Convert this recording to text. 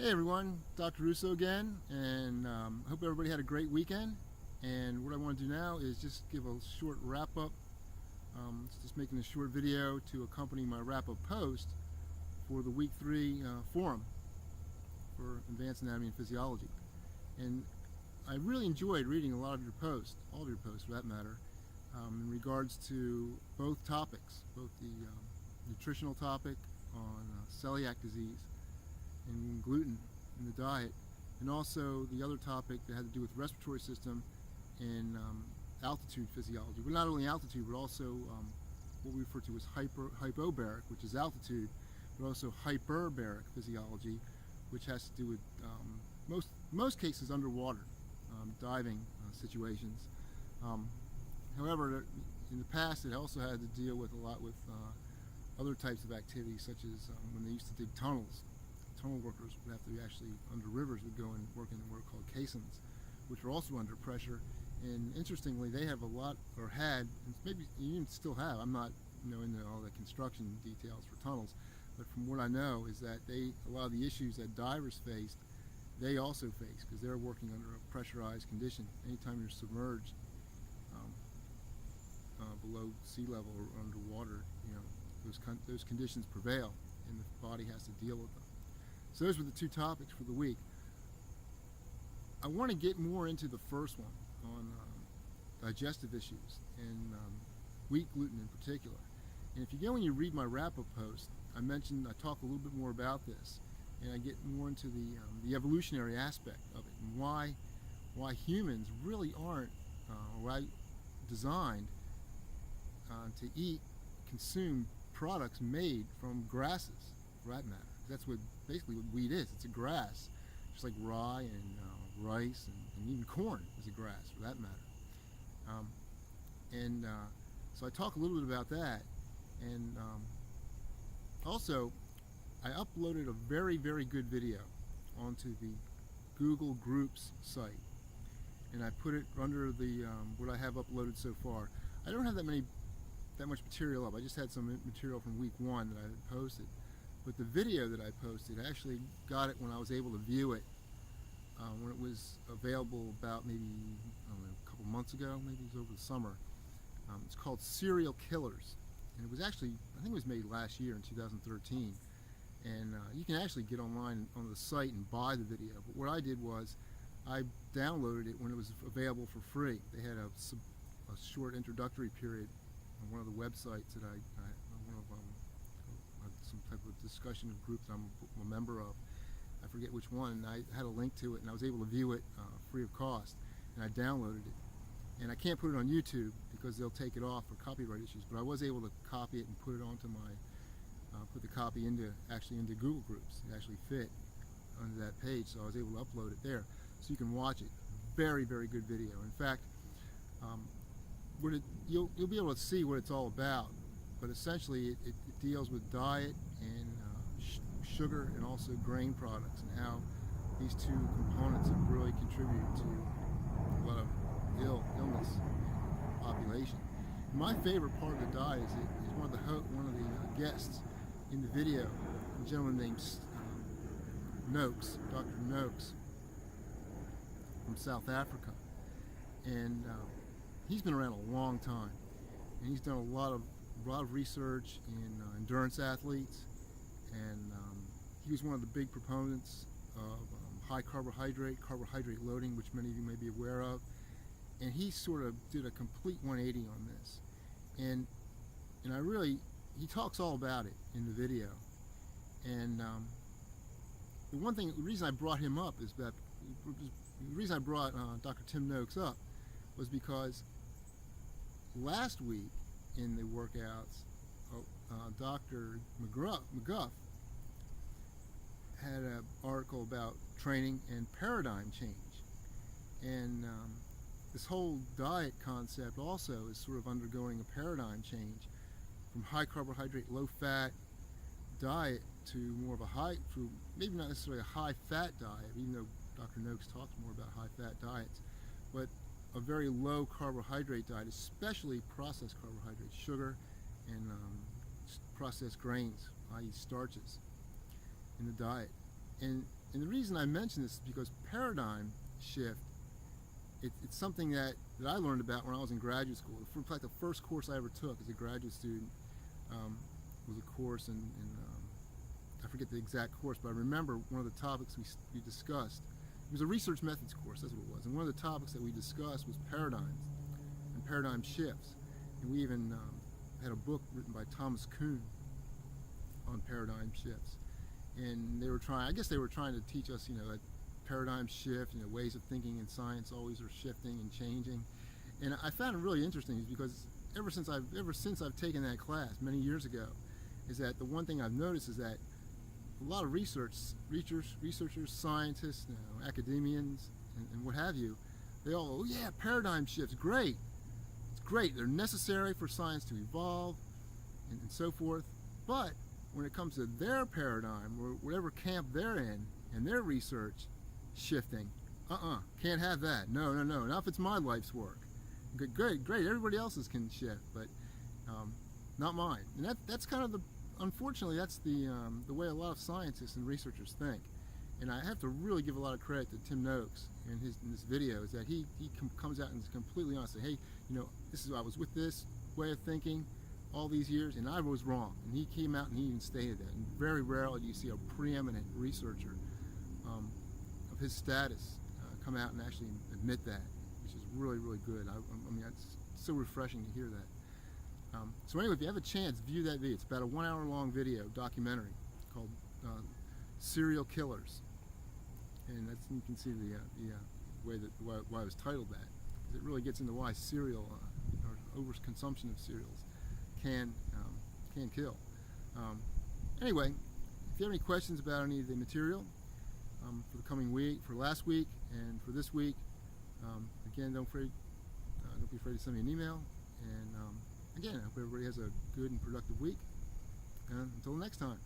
Hey everyone, Dr. Russo again, and I hope everybody had a great weekend. And what I want to do now is just give a short wrap-up, just making a short video to accompany my wrap-up post for the Week 3 forum for Advanced Anatomy and Physiology. And I really enjoyed reading a lot of your posts, all of your posts for that matter, in regards to both topics, both the nutritional topic on celiac disease and gluten in the diet, and also the other topic that had to do with respiratory system and altitude physiology. Well, not only altitude, but also what we refer to as hypobaric, which is altitude, but also hyperbaric physiology, which has to do with most cases underwater, diving situations. However, in the past, it also had to deal with a lot with other types of activities, such as when they used to dig tunnels. Tunnel workers would have to be actually under rivers, would go and work in what are called caissons, which are also under pressure. And interestingly, they have a lot, or had, and maybe even still have, I'm not into all the construction details for tunnels, but from what I know is that a lot of the issues that divers faced, they also face, because they're working under a pressurized condition. Anytime you're submerged below sea level or underwater, those conditions prevail, and the body has to deal with them. So those were the two topics for the week. I want to get more into the first one on digestive issues and wheat gluten in particular. And if you go and you read my wrap-up post, I talk a little bit more about this, and I get more into the evolutionary aspect of it and why humans really aren't designed to consume products made from grasses, for that matter. That's basically what wheat is. It's a grass, just like rye and rice and even corn is a grass, for that matter. So I talk a little bit about that, and also I uploaded a very, very good video onto the Google Groups site, and I put it under the what I have uploaded so far. I don't have that much material up. I just had some material from week 1 that I had posted. But the video that I posted, I actually got it when I was able to view it, when it was available about maybe, I don't know, a couple months ago, maybe it was over the summer. It's called Serial Killers. And it was actually, I think it was made last year in 2013. And you can actually get online on the site and buy the video. But what I did was, I downloaded it when it was available for free. They had a short introductory period on one of the websites that some type of discussion group that I'm a member of. I forget which one, and I had a link to it, and I was able to view it free of cost, and I downloaded it. And I can't put it on YouTube because they'll take it off for copyright issues, but I was able to copy it and put it onto put the copy into Google Groups. It actually fit under that page, so I was able to upload it there. So you can watch it. Very, very good video. In fact, you'll be able to see what it's all about. But essentially, it deals with diet and sugar and also grain products, and how these two components have really contributed to a lot of illness in the population. My favorite part of the diet is one of the guests in the video, a gentleman named Noakes, Dr. Noakes from South Africa, and he's been around a long time, and he's done a lot of research in endurance athletes, and he was one of the big proponents of high carbohydrate loading, which many of you may be aware of, and he sort of did a complete 180 on this, and he talks all about it in the video. And the reason I brought him up is that the reason I brought Dr. Tim Noakes up was because last week in the workouts, Dr. McGuff had an article about training and paradigm change, and this whole diet concept also is sort of undergoing a paradigm change from high carbohydrate, low fat diet to more of maybe not necessarily a high fat diet, even though Dr. Noakes talks more about high fat diets, but a very low carbohydrate diet, especially processed carbohydrates, sugar and processed grains, i.e. starches in the diet. And And the reason I mention this is because paradigm shift, it's something that I learned about when I was in graduate school. In fact, the first course I ever took as a graduate student was a course in I forget the exact course, but I remember one of the topics we discussed. It was a research methods course, that's what it was. And one of the topics that we discussed was paradigms and paradigm shifts. And we even had a book written by Thomas Kuhn on paradigm shifts. And I guess they were trying to teach us, that paradigm shift, ways of thinking in science always are shifting and changing. And I found it really interesting because ever since I've taken that class many years ago, is that the one thing I've noticed is that a lot of researchers, scientists, academians, and what have you, they all, oh yeah, paradigm shifts, great. It's great. They're necessary for science to evolve and so forth. But when it comes to their paradigm, or whatever camp they're in, and their research shifting, can't have that. No, not if it's my life's work. Great, everybody else's can shift, but not mine. And that's kind of unfortunately, that's the way a lot of scientists and researchers think. And I have to really give a lot of credit to Tim Noakes in this video, is that he comes out and is completely honest. Say, hey, I was with this way of thinking all these years, and I was wrong. And he came out and he even stated that. And very rarely do you see a preeminent researcher of his status come out and actually admit that, which is really, really good. I mean, it's so refreshing to hear that. So anyway, if you have a chance, view that video. It's about a 1 hour long video documentary called Serial Killers. And you can see the why it was titled that. Because it really gets into why cereal, or overconsumption of cereals, can kill. Anyway, if you have any questions about any of the material for the coming week, for last week, and for this week, again, don't be afraid to send me an email. And again, I hope everybody has a good and productive week. And until next time.